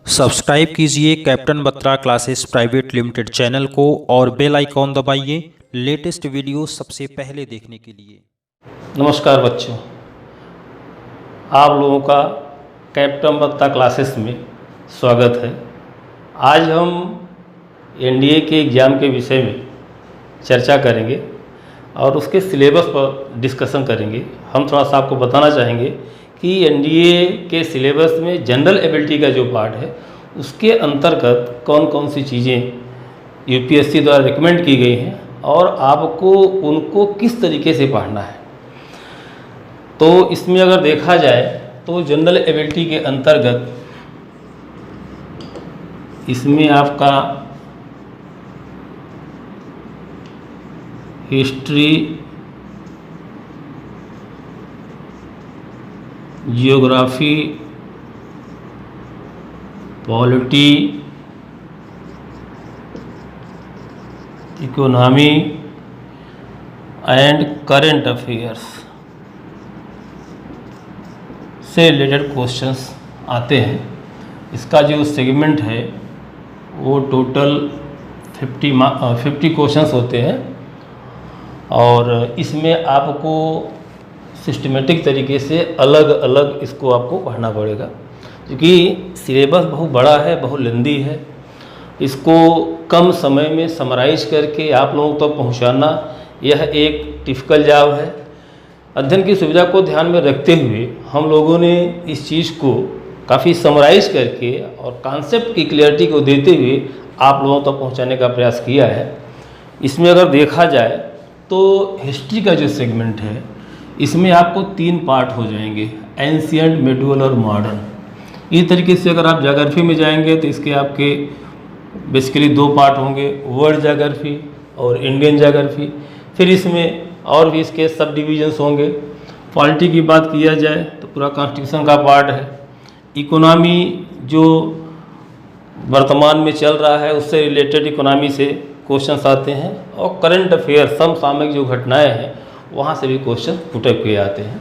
Subscribe कीजिए captain Batra classes private limited channel को और बेल आइकॉन दबाइए लेटेस्ट वीडियो सबसे पहले देखने के लिए। नमस्कार बच्चों, आप लोगों का कैप्टन बत्रा क्लासेस में स्वागत है। आज हम एनडीए के एग्ज़ाम के विषय में चर्चा करेंगे और उसके सिलेबस पर डिस्कशन करेंगे। हम थोड़ा सा आपको बताना चाहेंगे कि एनडीए के सिलेबस में जनरल एबिलिटी का जो पार्ट है उसके अंतर्गत कौन कौन सी चीज़ें यूपीएससी द्वारा रिकमेंड की गई हैं और आपको उनको किस तरीके से पढ़ना है। तो इसमें अगर देखा जाए तो जनरल एबिलिटी के अंतर्गत इसमें आपका history, geography, polity, economy and current affairs से रिलेटेड क्वेश्चंस आते हैं। इसका जो सेगमेंट है वो टोटल 50 क्वेश्चंस होते हैं और इसमें आपको सिस्टमेटिक तरीके से अलग अलग इसको आपको पढ़ना पड़ेगा, क्योंकि सिलेबस बहुत बड़ा है, बहुत लंबी है। इसको कम समय में समराइज करके आप लोगों तक पहुंचाना यह एक टिपिकल जॉब है। अध्ययन की सुविधा को ध्यान में रखते हुए हम लोगों ने इस चीज़ को काफ़ी समराइज करके और कॉन्सेप्ट की क्लियरिटी को देते हुए आप लोगों तक पहुंचाने का प्रयास किया है। इसमें अगर देखा जाए तो हिस्ट्री का जो सेगमेंट है इसमें आपको 3 पार्ट हो जाएंगे, एंशिएंट, मिडीवल और मॉडर्न। इस तरीके से अगर आप ज्योग्राफी में जाएंगे तो इसके आपके बेसिकली 2 पार्ट होंगे, वर्ल्ड ज्योग्राफी और इंडियन ज्योग्राफी। फिर इसमें और भी इसके सब डिविजन्स होंगे। पॉलिटी की बात किया जाए तो पूरा कॉन्स्टिट्यूशन का पार्ट है। इकोनॉमी जो वर्तमान में चल रहा है उससे रिलेटेड इकोनॉमी से क्वेश्चंस आते हैं और करंट अफेयर, समसामयिक जो घटनाएं हैं वहाँ से भी क्वेश्चन पुटअप किए आते हैं।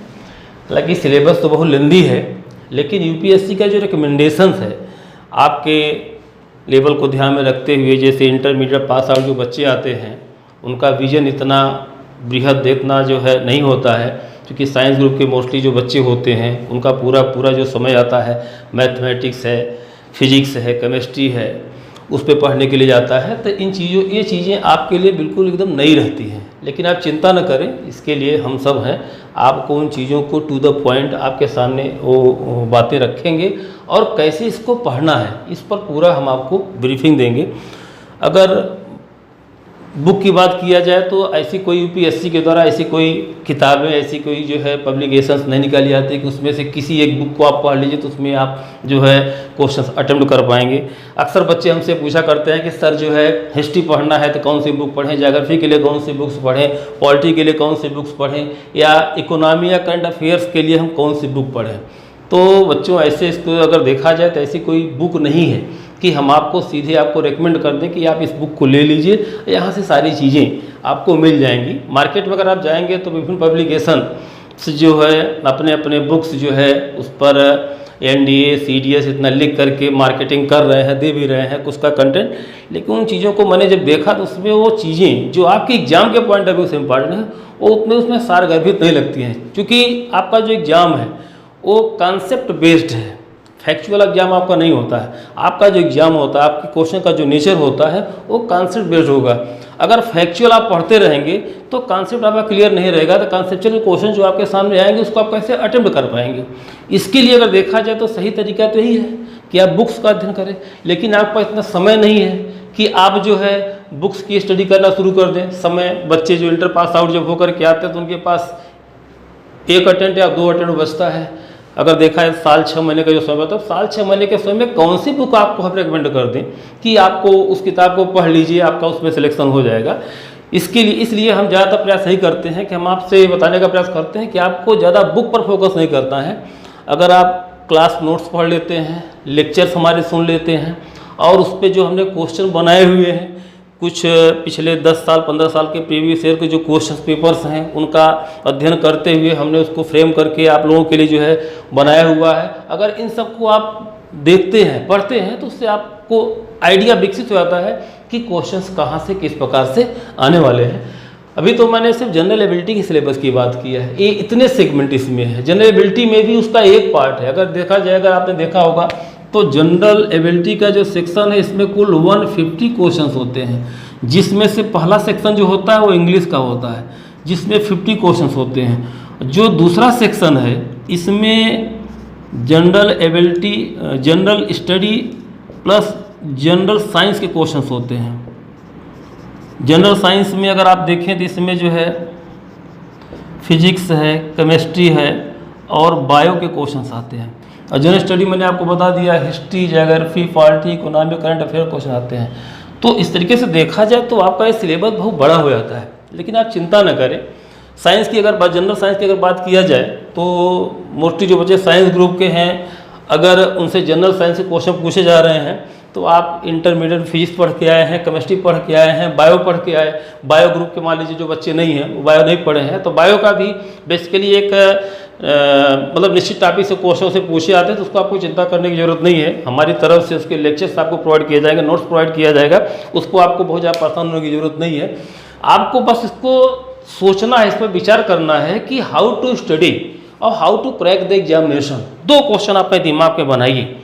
हालांकि सिलेबस तो बहुत लंबी है, लेकिन यूपीएससी का जो रिकमेंडेशंस है आपके लेवल को ध्यान में रखते हुए, जैसे इंटरमीडिएट पास आउट जो बच्चे आते हैं उनका विजन इतना बृहद देखना जो है नहीं होता है, क्योंकि साइंस ग्रुप के मोस्टली जो बच्चे होते हैं उनका पूरा जो समय आता है मैथमेटिक्स है, फिजिक्स है, केमिस्ट्री है, उस पर पढ़ने के लिए जाता है। तो ये चीज़ें आपके लिए बिल्कुल एकदम नई रहती हैं। लेकिन आप चिंता न करें, इसके लिए हम सब हैं। आपको उन चीज़ों को टू द पॉइंट आपके सामने वो बातें रखेंगे और कैसे इसको पढ़ना है इस पर पूरा हम आपको ब्रीफिंग देंगे। अगर बुक की बात किया जाए तो ऐसी कोई यूपीएससी के द्वारा ऐसी कोई किताबें, ऐसी कोई जो है पब्लिकेशंस नहीं निकाली जाती कि उसमें से किसी एक बुक को आप पढ़ लीजिए तो उसमें आप जो है क्वेश्चंस अटेम्प्ट कर पाएंगे। अक्सर बच्चे हमसे पूछा करते हैं कि सर जो है हिस्ट्री पढ़ना है तो कौन सी बुक पढ़ें, ज्योग्राफी के लिए कौन सी बुक्स पढ़ें, पॉलिटी के लिए कौन सी बुक्स पढ़ें, या इकोनॉमी या करंट अफेयर्स के लिए हम कौन सी बुक पढ़ें। तो बच्चों ऐसे इसको अगर देखा जाए तो ऐसी कोई बुक नहीं है कि हम आपको सीधे आपको रेकमेंड कर दें कि आप इस बुक को ले लीजिए, यहाँ से सारी चीज़ें आपको मिल जाएंगी। मार्केट में अगर आप जाएंगे तो विभिन्न पब्लिकेशन जो है अपने अपने बुक्स जो है उस पर एनडीए, सीडीएस इतना लिख करके मार्केटिंग कर रहे हैं, दे भी रहे हैं कुछ का कंटेंट। लेकिन उन चीज़ों को मैंने जब देखा तो उसमें वो चीज़ें जो आपके एग्जाम के पॉइंट ऑफ व्यू से इम्पॉर्टेंट है वो उसमें सारगर्भित नहीं लगती हैं, क्योंकि आपका जो एग्ज़ाम है वो कॉन्सेप्ट बेस्ड है, फैक्चुअल एग्जाम आपका नहीं होता है। आपका जो एग्जाम होता है, आपके क्वेश्चन का जो नेचर होता है वो कॉन्सेप्ट बेस्ड होगा। अगर फैक्चुअल आप पढ़ते रहेंगे तो कॉन्सेप्ट आपका क्लियर नहीं रहेगा, तो कॉन्सेप्चुअल क्वेश्चन जो आपके सामने आएंगे उसको आप कैसे अटेम्प्ट कर पाएंगे। इसके लिए अगर देखा जाए तो सही तरीका तो यही है कि आप बुक्स का अध्ययन करें, लेकिन आपका इतना समय नहीं है कि आप जो है बुक्स की स्टडी करना शुरू कर दें। समय बच्चे जो इंटर पास आउट जब होकर के आते हैं तो उनके पास 1 अटेम्प्ट या 2 अटेम्प्ट बचता है। अगर देखा है साल 6 महीने का जो समय होता है, साल 6 महीने के समय में कौन सी बुक आपको हम रिकमेंड कर दें कि आपको उस किताब को पढ़ लीजिए, आपका उसमें सिलेक्शन हो जाएगा। इसलिए हम ज़्यादातर प्रयास यही करते हैं कि हम आपसे बताने का प्रयास करते हैं कि आपको ज़्यादा बुक पर फोकस नहीं करना है। अगर आप क्लास नोट्स पढ़ लेते हैं, लेक्चर्स हमारे सुन लेते हैं और उस पर जो हमने क्वेश्चन बनाए हुए हैं, कुछ पिछले 10 साल 15 साल के प्रीवियस ईयर के जो क्वेश्चन पेपर्स हैं उनका अध्ययन करते हुए हमने उसको फ्रेम करके आप लोगों के लिए जो है बनाया हुआ है। अगर इन सबको आप देखते हैं, पढ़ते हैं, तो उससे आपको आइडिया विकसित हो जाता है कि क्वेश्चंस कहाँ से किस प्रकार से आने वाले हैं। अभी तो मैंने सिर्फ जनरल एबिलिटी के सिलेबस की बात की है, ये इतने सेगमेंट इसमें है। जनरल एबिलिटी में भी उसका एक पार्ट है, अगर देखा जाए, अगर आपने देखा होगा तो जनरल एबिलिटी का जो सेक्शन है इसमें कुल 150 क्वेश्चंस होते हैं, जिसमें से पहला सेक्शन जो होता है वो इंग्लिश का होता है, जिसमें 50 क्वेश्चंस होते हैं। जो दूसरा सेक्शन है इसमें general ability, general study plus general science के क्वेश्चंस होते हैं। जनरल साइंस में अगर आप देखें तो इसमें जो है फिजिक्स है, केमिस्ट्री है और बायो के क्वेश्चंस आते हैं। और जनरल स्टडी मैंने आपको बता दिया, history, geography, polity, economy, current affair question आते हैं। तो इस तरीके से देखा जाए तो आपका ये सिलेबस बहुत बड़ा हो जाता है, लेकिन आप चिंता न करें। साइंस की अगर बात, जनरल साइंस की अगर बात किया जाए तो मोस्टली जो बच्चे साइंस ग्रुप के हैं, अगर उनसे जनरल साइंस के क्वेश्चन पूछे जा रहे हैं तो आप इंटरमीडिएट फिजिक्स पढ़ के आए हैं, केमिस्ट्री पढ़ के आए हैं, बायो पढ़ के आए, बायो ग्रुप के मान लीजिए जो बच्चे नहीं हैं वो बायो नहीं पढ़े हैं, तो बायो का भी बेसिकली एक मतलब निश्चित टॉपिक से क्वेश्चन से पूछे आते हैं, तो उसको आपको चिंता करने की जरूरत नहीं है। हमारी तरफ से उसके लेक्चर्स आपको प्रोवाइड किया जाएगा, नोट्स प्रोवाइड किया जाएगा, उसको आपको बहुत ज़्यादा परेशान होने की जरूरत नहीं है। आपको बस इसको सोचना है, इस पर विचार करना है कि हाउ टू स्टडी और how to crack the examination. 2 question अपने दिमाग में बनाइए।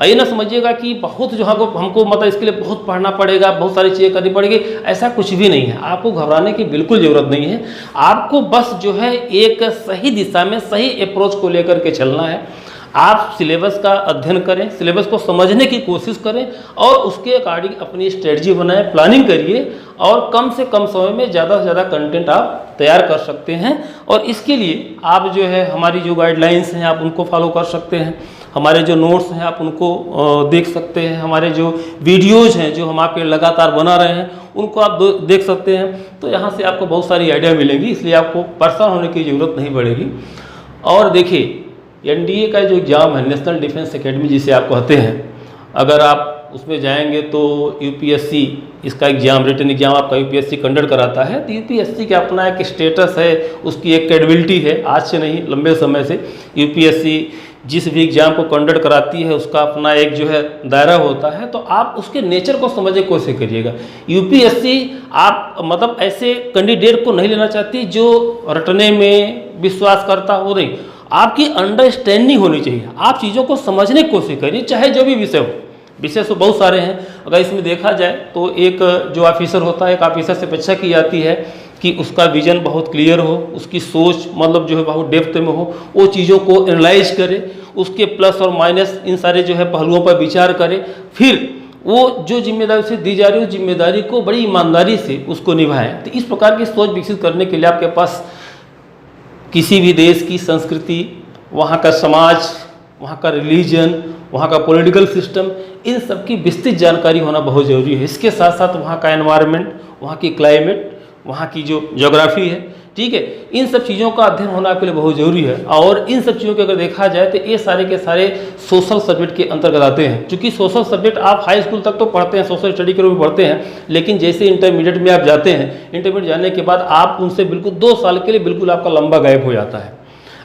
ये ना समझिएगा कि बहुत जो हमको मतलब इसके लिए बहुत पढ़ना पड़ेगा, बहुत सारी चीज़ें करनी पड़ेगी, ऐसा कुछ भी नहीं है। आपको घबराने की बिल्कुल ज़रूरत नहीं है। आपको बस जो है एक सही दिशा में सही अप्रोच को लेकर के चलना है। आप सिलेबस का अध्ययन करें, सिलेबस को समझने की कोशिश करें और उसके अकॉर्डिंग अपनी स्ट्रेटजी बनाएं, प्लानिंग करिए और कम से कम समय में ज़्यादा से ज़्यादा कंटेंट आप तैयार कर सकते हैं। और इसके लिए आप जो है हमारी जो गाइडलाइंस हैं आप उनको फॉलो कर सकते हैं, हमारे जो नोट्स हैं आप उनको देख सकते हैं, हमारे जो वीडियोज़ हैं जो हम आपके लगातार बना रहे हैं उनको आप देख सकते हैं। तो यहाँ से आपको बहुत सारी आइडिया मिलेंगी, इसलिए आपको परेशान होने की ज़रूरत नहीं पड़ेगी। और देखिए एनडीए का जो एग्ज़ाम है, नेशनल डिफेंस एकेडमी जिसे आप कहते हैं, अगर आप उसमें जाएंगे तो यूपीएससी इसका एग्ज़ाम, रिटन एग्ज़ाम आपका यूपीएससी कंडक्ट कराता है। तो यूपीएससी का अपना एक स्टेटस है, उसकी एक क्रेडिबिलिटी है, आज से नहीं लंबे समय से यूपीएससी जिस भी एग्ज़ाम को कंडक्ट कराती है उसका अपना एक जो है दायरा होता है। तो आप उसके नेचर को समझने की कोशिश करिएगा। यूपीएससी आप मतलब ऐसे कैंडिडेट को नहीं लेना चाहती जो रटने में विश्वास करता हो, नहीं, आपकी अंडरस्टैंडिंग होनी चाहिए। आप चीज़ों को समझने की कोशिश करिए, चाहे जो भी विषय हो। विषय तो बहुत सारे हैं, अगर इसमें देखा जाए तो एक जो ऑफिसर होता है, एक ऑफिसर से अपेक्षा की जाती है कि उसका विजन बहुत क्लियर हो, उसकी सोच मतलब जो है बहुत डेप्थ में हो, वो चीज़ों को एनालाइज करे, उसके प्लस और माइनस इन सारे जो है पहलुओं पर विचार करे, फिर वो जो जिम्मेदारी उसे दी जा रही है उस जिम्मेदारी को बड़ी ईमानदारी से उसको निभाएं। तो इस प्रकार की सोच विकसित करने के लिए आपके पास किसी भी देश की संस्कृति, वहाँ का समाज, वहाँ का रिलीजन, वहाँ का पॉलिटिकल सिस्टम, इन सब की विस्तृत जानकारी होना बहुत ज़रूरी है। इसके साथ साथ वहाँ का एनवायरनमेंट, वहाँ की क्लाइमेट, वहाँ की जो ज्योग्राफी है, ठीक है, इन सब चीज़ों का अध्ययन होना आपके लिए बहुत ज़रूरी है। और इन सब चीज़ों को अगर देखा जाए तो ये सारे के सारे सोशल सब्जेक्ट के अंतर्गत आते हैं। क्योंकि सोशल सब्जेक्ट आप हाई स्कूल तक तो पढ़ते हैं, सोशल स्टडी के रूप में पढ़ते हैं, लेकिन जैसे इंटरमीडिएट में आप जाते हैं, इंटरमीडिएट जाने के बाद आप उनसे बिल्कुल 2 साल के लिए बिल्कुल आपका लंबा गैप हो जाता है।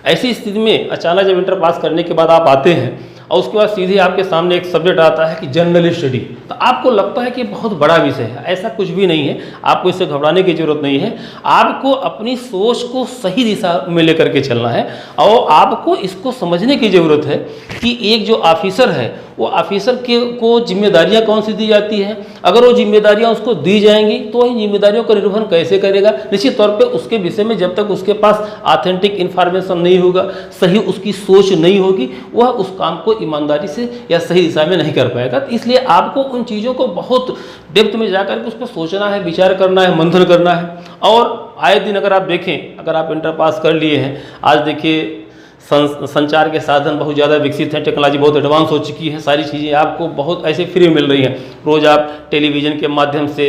ऐसी स्थिति में अचानक जब इंटर पास करने के बाद आप आते हैं और उसके बाद सीधे आपके सामने एक सब्जेक्ट आता है कि जनरल स्टडी, तो आपको लगता है कि बहुत बड़ा विषय है। ऐसा कुछ भी नहीं है, आपको इससे घबराने की जरूरत नहीं है। आपको अपनी सोच को सही दिशा में लेकर के चलना है और आपको इसको समझने की ज़रूरत है कि एक जो ऑफिसर है वो ऑफिसर को जिम्मेदारियां कौन सी दी जाती हैं। अगर वो जिम्मेदारियां उसको दी जाएंगी तो इन जिम्मेदारियों का निर्वहन कैसे करेगा। निश्चित तौर पे उसके विषय में जब तक उसके पास ऑथेंटिक इन्फॉर्मेशन नहीं होगा, सही उसकी सोच नहीं होगी, वह उस काम को ईमानदारी से या सही दिशा में नहीं कर पाएगा। तो इसलिए आपको उन चीज़ों को बहुत डेप्थ में जाकर के उस पर सोचना है, विचार करना है, मंथन करना है। और आए दिन अगर आप देखें, अगर आप इंटर पास कर लिए हैं, आज देखिए संचार के साधन बहुत ज़्यादा विकसित हैं, टेक्नोलॉजी बहुत एडवांस हो चुकी है, सारी चीज़ें आपको बहुत ऐसे फ्री मिल रही हैं। रोज़ आप टेलीविज़न के माध्यम से,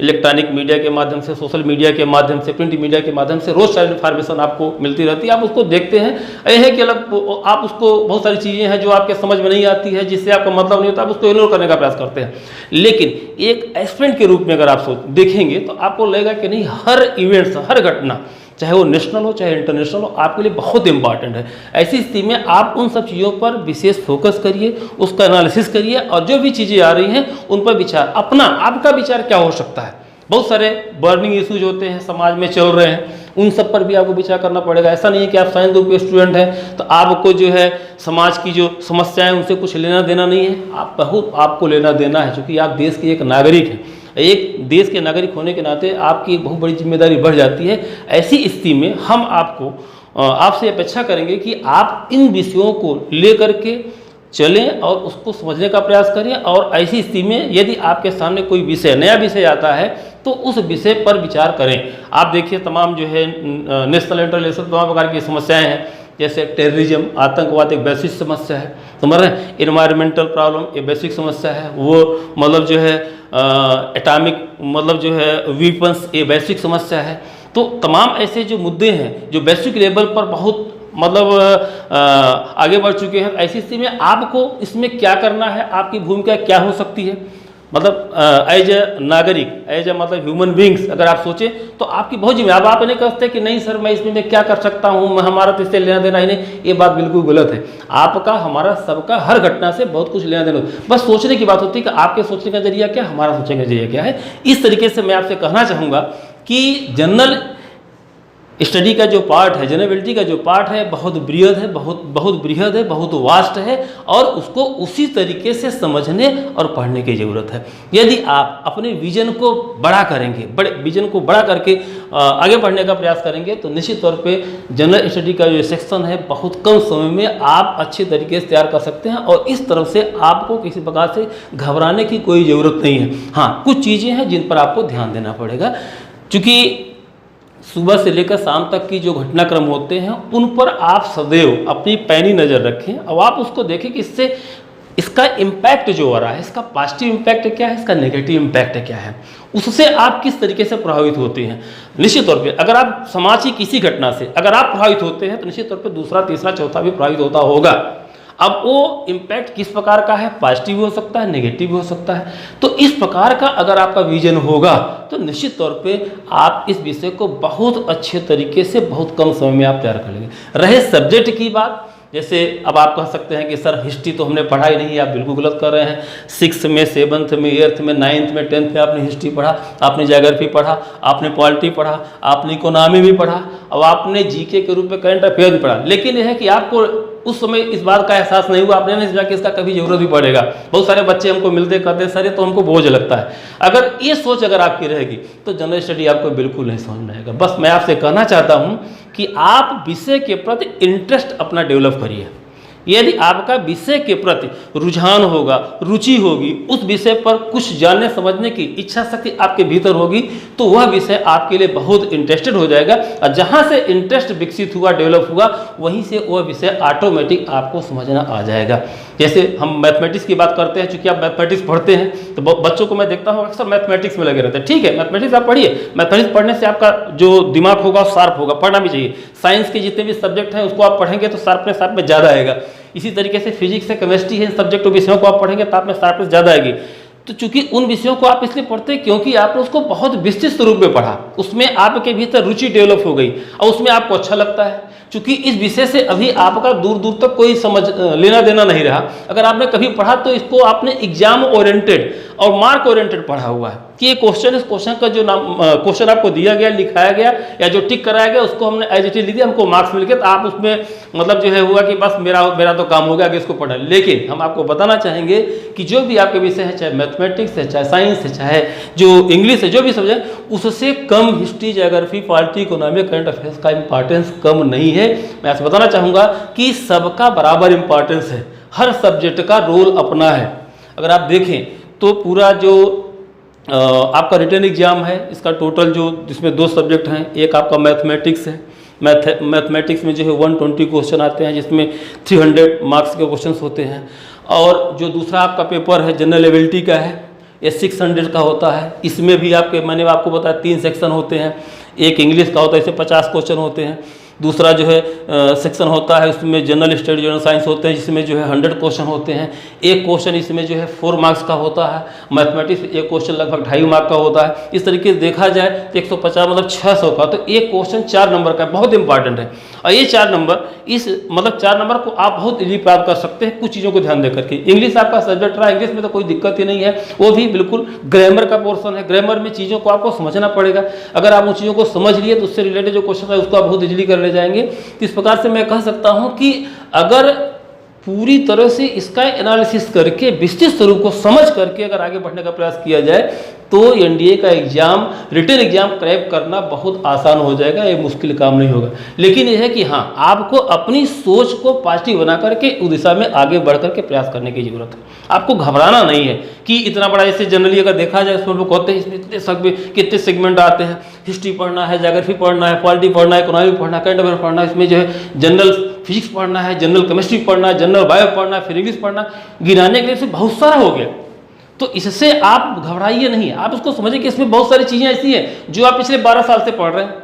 इलेक्ट्रॉनिक मीडिया के माध्यम से, सोशल मीडिया के माध्यम से, प्रिंट मीडिया के माध्यम से रोज़ सारी इन्फॉर्मेशन आपको मिलती रहती है। आप उसको देखते हैं, यह है कि अलग आप उसको बहुत सारी चीज़ें हैं जो आपके समझ में नहीं आती है, जिससे आपका मतलब नहीं होता, आप उसको इग्नोर करने का प्रयास करते हैं। लेकिन एक एस्पिरेंट के रूप में अगर आप देखेंगे तो आपको लगेगा कि नहीं, हर इवेंट्स, हर घटना, चाहे वो नेशनल हो चाहे इंटरनेशनल हो, आपके लिए बहुत इंपॉर्टेंट है। ऐसी स्थिति में आप उन सब चीज़ों पर विशेष फोकस करिए, उसका एनालिसिस करिए और जो भी चीज़ें आ रही हैं उन पर विचार, अपना आपका विचार क्या हो सकता है। बहुत सारे बर्निंग इश्यूज होते हैं समाज में चल रहे हैं, उन सब पर भी आपको विचार करना पड़ेगा। ऐसा नहीं है कि आप साइंस ग्रुप के स्टूडेंट हैं तो आपको जो है समाज की जो समस्याएं उनसे कुछ लेना देना नहीं है, आपको लेना देना है, क्योंकि आप देश के एक नागरिक हैं। एक देश के नागरिक होने के नाते आपकी एक बहुत बड़ी जिम्मेदारी बढ़ जाती है। ऐसी स्थिति में हम आपसे अपेक्षा करेंगे कि आप इन विषयों को लेकर के चलें और उसको समझने का प्रयास करें। और ऐसी स्थिति में यदि आपके सामने कोई विषय, नया विषय आता है तो उस विषय पर विचार करें। आप देखिए तमाम जो है नेशनल इंटरनेशनल तमाम प्रकार की समस्याएं हैं, जैसे टेररिज्म, आतंकवाद एक वैश्विक समस्या है, समझ रहे हैं, इन्वायरमेंटल प्रॉब्लम एक वैश्विक समस्या है, वो मतलब जो है एटॉमिक मतलब जो है वीपन्स ये वैश्विक समस्या है। तो तमाम ऐसे जो मुद्दे हैं जो वैश्विक लेवल पर बहुत मतलब आगे बढ़ चुके हैं, ऐसी स्थिति में आपको इसमें क्या करना है, आपकी भूमिका क्या हो सकती है, मतलब एज ए नागरिक, एज ए मतलब ह्यूमन बींग्स अगर आप सोचें तो आपकी बहुत जिम्मेदारी। आप नहीं कहते कि नहीं सर मैं इसमें क्या कर सकता हूँ, हमारा तो इससे लेना देना ही नहीं, ये बात बिल्कुल गलत है। आपका, हमारा, सबका हर घटना से बहुत कुछ लेना देना, बस सोचने की बात होती है कि आपके सोचने का नजरिया क्या, हमारा सोचने का नजरिया क्या है। इस तरीके से मैं आपसे कहना चाहूँगा कि जनरल स्टडी का जो पार्ट है, जनरेबिलिटी का जो पार्ट है बहुत बृहद है, बहुत बृहद है, बहुत वास्ट है और उसको उसी तरीके से समझने और पढ़ने की ज़रूरत है। यदि आप अपने विजन को बड़ा करेंगे, बड़े विजन को बड़ा करके आगे बढ़ने का प्रयास करेंगे तो निश्चित तौर पे जनरल स्टडी का जो सेक्शन है बहुत कम समय में आप अच्छे तरीके से तैयार कर सकते हैं और इस तरफ से आपको किसी प्रकार से घबराने की कोई ज़रूरत नहीं है। हाँ, कुछ चीज़ें हैं जिन पर आपको ध्यान देना पड़ेगा, क्योंकि सुबह से लेकर शाम तक की जो घटनाक्रम होते हैं उन पर आप सदैव अपनी पैनी नज़र रखें और आप उसको देखें कि इससे इसका इम्पैक्ट जो हो रहा है, इसका पॉजिटिव इम्पैक्ट क्या है, इसका नेगेटिव इम्पैक्ट क्या है, उससे आप किस तरीके से प्रभावित होते हैं। निश्चित तौर पे अगर आप समाज की किसी घटना से अगर आप प्रभावित होते हैं तो निश्चित तौर पे दूसरा, तीसरा, चौथा भी प्रभावित होता होगा। अब वो इम्पैक्ट किस प्रकार का है, पॉजिटिव हो सकता है, नेगेटिव हो सकता है। तो इस प्रकार का अगर आपका विजन होगा तो निश्चित तौर पे आप इस विषय को बहुत अच्छे तरीके से बहुत कम समय में आप तैयार कर लेंगे। रहे सब्जेक्ट की बात, जैसे अब आप कह सकते हैं कि सर हिस्ट्री तो हमने पढ़ा ही नहीं, आप बिल्कुल गलत कर रहे हैं। 6th में, 7th में, 8th में, 9th में, 10th में आपने हिस्ट्री पढ़ा, आपने ज्योग्राफी पढ़ा, आपने पॉलिटी पढ़ा, आपने इकोनॉमी भी पढ़ा और आपने जीके के रूप में करंट अफेयर भी पढ़ा। लेकिन यह है कि आपको उस समय इस बात का एहसास नहीं हुआ, आपने नहीं सोचा कि इसका कभी जरूरत भी पड़ेगा। बहुत सारे बच्चे हमको मिलते कहते हैं सर ये तो हमको बोझ लगता है। अगर ये सोच अगर आपकी रहेगी तो जनरल स्टडी आपको बिल्कुल नहीं समझ में आएगा। बस मैं आपसे कहना चाहता हूँ कि आप विषय के प्रति इंटरेस्ट अपना डेवलप करिए। यदि आपका विषय के प्रति रुझान होगा, रुचि होगी, उस विषय पर कुछ जानने समझने की इच्छा शक्ति आपके भीतर होगी तो वह विषय आपके लिए बहुत इंटरेस्टेड हो जाएगा और जहाँ से इंटरेस्ट विकसित हुआ, डेवलप हुआ, वहीं से वह विषय ऑटोमेटिक आपको समझना आ जाएगा। जैसे हम मैथमेटिक्स की बात करते हैं, चूंकि आप मैथमेटिक्स पढ़ते हैं तो बच्चों को मैं देखता हूँ अक्सर मैथमेटिक्स में लगे रहते हैं। ठीक है, मैथमेटिक्स आप पढ़िए, मैथमेटिक्स पढ़ने से आपका जो दिमाग होगा शार्प होगा, पढ़ना भी चाहिए। साइंस के जितने भी सब्जेक्ट हैं उसको आप पढ़ेंगे तो शार्पनेस में ज़्यादा आएगा। इसी तरीके से फिजिक्स है, केमिस्ट्री है, इन सब्जेक्ट विषयों को आप पढ़ेंगे तो आप में शार्पनेस ज़्यादा आएगी। तो चूंकि उन विषयों को आप इसलिए पढ़ते हैं क्योंकि आपने उसको बहुत विस्तृत रूप में पढ़ा, उसमें आपके भीतर रुचि डेवलप हो गई और उसमें आपको अच्छा लगता है। चूंकि इस विषय से अभी आपका दूर दूर तक कोई समझ लेना देना नहीं रहा, अगर आपने कभी पढ़ा तो इसको आपने एग्जाम ओरिएंटेड और मार्क ओरिएंटेड पढ़ा हुआ है कि ये क्वेश्चन, इस क्वेश्चन का जो नाम क्वेश्चन आपको दिया गया, लिखाया गया या जो टिक कराया गया उसको हमने एज इट इज लिख दिया, हमको मार्क्स मिल गए तो आप उसमें मतलब जो है हुआ कि बस मेरा तो काम हो गया कि इसको पढ़ा। लेकिन हम आपको बताना चाहेंगे कि जो भी आपके विषय है, चाहे मैथमेटिक्स है, चाहे साइंस है, चाहे जो इंग्लिश है, जो भी सब्जेक्ट, उससे कम history, geography, polity, economy, current affairs का इंपॉर्टेंस कम नहीं है। मैं आपसे बताना चाहूँगा कि सबका बराबर इंपॉर्टेंस है, हर सब्जेक्ट का रोल अपना है। अगर आप देखें तो पूरा जो आपका रिटन एग्जाम है, इसका टोटल जो जिसमें 2 सब्जेक्ट हैं, एक आपका मैथमेटिक्स है, मैथमेटिक्स में जो है 120 क्वेश्चन आते हैं जिसमें 300 मार्क्स के क्वेश्चन होते हैं, और जो दूसरा आपका पेपर है जनरल एबिलिटी का है, ये 600 का होता है। इसमें भी मैंने आपको बताया 3 सेक्शन होते हैं, एक इंग्लिश का होता है, इससे 50 क्वेश्चन होते हैं। दूसरा जो है सेक्शन होता है, उसमें जनरल स्टडी जनरल साइंस होते हैं, जिसमें जो है 100 क्वेश्चन होते हैं। एक क्वेश्चन इसमें जो है 4 मार्क्स का होता है। मैथमेटिक्स एक क्वेश्चन लगभग 2.5 मार्क का होता है। इस तरीके से देखा जाए तो 150 मतलब 600 का, तो एक क्वेश्चन 4 नंबर का बहुत इंपॉर्टेंट है। और ये 4 नंबर मतलब 4 नंबर को आप बहुत इजीली प्राप्त कर सकते हैं कुछ चीज़ों को ध्यान देकर के। इंग्लिश आपका सब्जेक्ट रहा, इंग्लिश में तो कोई दिक्कत ही नहीं है, वो भी बिल्कुल ग्रामर का पोर्शन है। ग्रामर में चीज़ों को आपको समझना पड़ेगा। अगर आप उन चीज़ों को समझ लिए तो उससे रिलेटेड जो क्वेश्चन है उसको आप बहुत इजीली कर ले जाएंगे। तो इस प्रकार से मैं कह सकता हूँ कि अगर पूरी तरह से इसका एनालिसिस करके विस्तृत स्वरूप को समझ करके अगर आगे बढ़ने का प्रयास किया जाए तो एनडीए का एग्जाम, रिटन एग्जाम क्रैक करना बहुत आसान हो जाएगा। ये मुश्किल काम नहीं होगा। लेकिन यह है कि हाँ, आपको अपनी सोच को पॉजिटिव बना करके उस दिशा में आगे बढ़ करके प्रयास करने की जरूरत है। आपको घबराना नहीं है कि इतना बड़ा, ऐसे जनरली अगर देखा जाए इसमें लोग कहते हैं इसमें कितने सेगमेंट आते हैं, हिस्ट्री पढ़ना है, ज्योग्राफी पढ़ना है, पॉलिटी पढ़ना है, इकोनॉमी पढ़ना है, करंट अफेयर पढ़ना है, इसमें जो है जनरल फिजिक्स पढ़ना है, जनरल केमिस्ट्री पढ़ना है, जनरल बायो पढ़ना है, फिर इंग्लिश पढ़ना, गिनाने के लिए इसमें बहुत सारा हो गया। तो इससे आप घबराइए नहीं, आप उसको समझिए कि इसमें बहुत सारी चीज़ें ऐसी हैं जो आप पिछले 12 साल से पढ़ रहे हैं।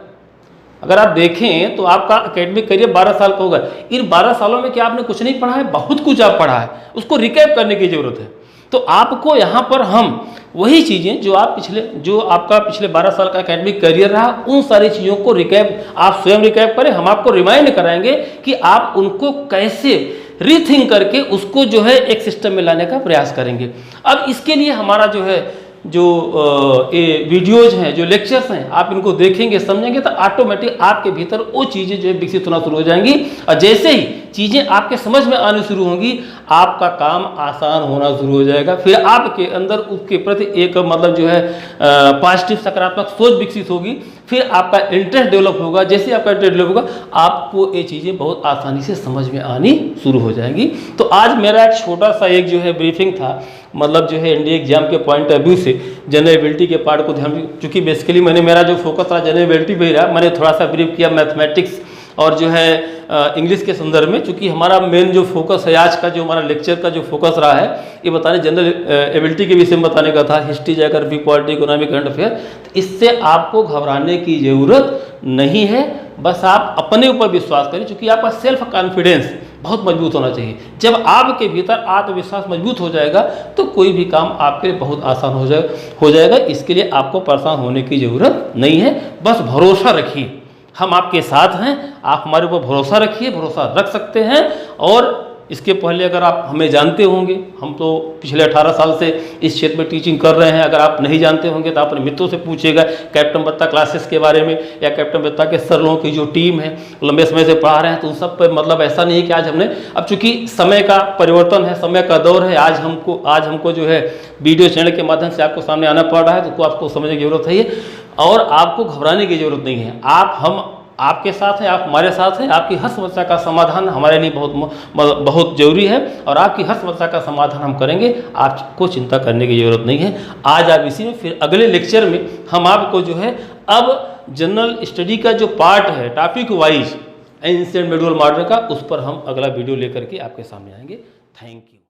अगर आप देखें तो आपका एकेडमिक करियर 12 साल का होगा। इन 12 सालों में क्या आपने कुछ नहीं पढ़ा है? बहुत कुछ आप पढ़ा है, उसको रिकैप करने की जरूरत है। तो आपको यहाँ पर हम वही चीज़ें जो आपका पिछले 12 साल का एकेडमिक करियर रहा, उन सारी चीज़ों को रिकैप आप स्वयं रिकैप करें। हम आपको रिमाइंड कराएंगे कि आप उनको कैसे रीथिंक करके उसको जो है एक सिस्टम में लाने का प्रयास करेंगे। अब इसके लिए हमारा जो है ये वीडियोज हैं, जो लेक्चर्स हैं, आप इनको देखेंगे, समझेंगे तो ऑटोमेटिक आपके भीतर वो चीज़ें जो है विकसित होना शुरू हो जाएंगी। और जैसे ही चीज़ें आपके समझ में आनी शुरू होंगी, आपका काम आसान होना शुरू हो जाएगा। फिर आपके अंदर उसके प्रति एक मतलब जो है पॉजिटिव सकारात्मक सोच विकसित होगी। फिर आपका इंटरेस्ट डेवलप होगा। जैसे आपका इंटरेस्ट डेवलप होगा, आपको ये चीज़ें बहुत आसानी से समझ में आनी शुरू हो जाएंगी। तो आज मेरा एक छोटा सा एक जो है ब्रीफिंग था, मतलब जो है एनडीए एग्जाम के पॉइंट ऑफ व्यू से जनरल एबिलिटी के पार्ट को ध्यान, चूँकि बेसिकली मेरा जो फोकस रहा जनरल एबिलिटी पे ही रहा, मैंने थोड़ा सा ब्रीफ किया मैथमेटिक्स और जो है इंग्लिश के संदर्भ में। चूँकि हमारा मेन जो फोकस है आज का, जो हमारा लेक्चर का जो फोकस रहा है, ये बताने जनरल एबिलिटी के विषय में बताने का था, history, geography, polity, economy, current affair. तो इससे आपको घबराने की ज़रूरत नहीं है। बस आप अपने ऊपर विश्वास करें, क्योंकि आपका सेल्फ कॉन्फिडेंस बहुत मजबूत होना चाहिए। जब आपके भीतर आत्मविश्वास मजबूत हो जाएगा तो कोई भी काम आपके लिए बहुत आसान हो जाएगा। इसके लिए आपको परेशान होने की ज़रूरत नहीं है। बस भरोसा रखिए, हम आपके साथ हैं। आप हमारे ऊपर भरोसा रखिए, भरोसा रख सकते हैं। और इसके पहले अगर आप हमें जानते होंगे, हम तो पिछले 18 साल से इस क्षेत्र में टीचिंग कर रहे हैं। अगर आप नहीं जानते होंगे तो अपने मित्रों से पूछिएगा कैप्टन बत्ता क्लासेस के बारे में, या कैप्टन बत्ता के सर लोगों की जो टीम है लंबे समय से पढ़ा रहे हैं। तो उन सब पर मतलब ऐसा नहीं है कि आज हमने, अब चूंकि समय का परिवर्तन है, समय का दौर है, आज हमको जो है वीडियो चैनल के माध्यम से आपको सामने आना पड़ रहा है, तो आपको समझने की जरूरत है। और आपको घबराने की जरूरत नहीं है। हम आपके साथ हैं, आप हमारे साथ हैं। आपकी हर समस्या का समाधान हमारे लिए बहुत जरूरी है, और आपकी हर समस्या का समाधान हम करेंगे। आपको चिंता करने की जरूरत नहीं है। आज आप इसी में, फिर अगले लेक्चर में हम आपको जो है अब जनरल स्टडी का जो पार्ट है topic wise ancient medieval modern का, उस पर हम अगला वीडियो लेकर के आपके सामने आएंगे। Thank you.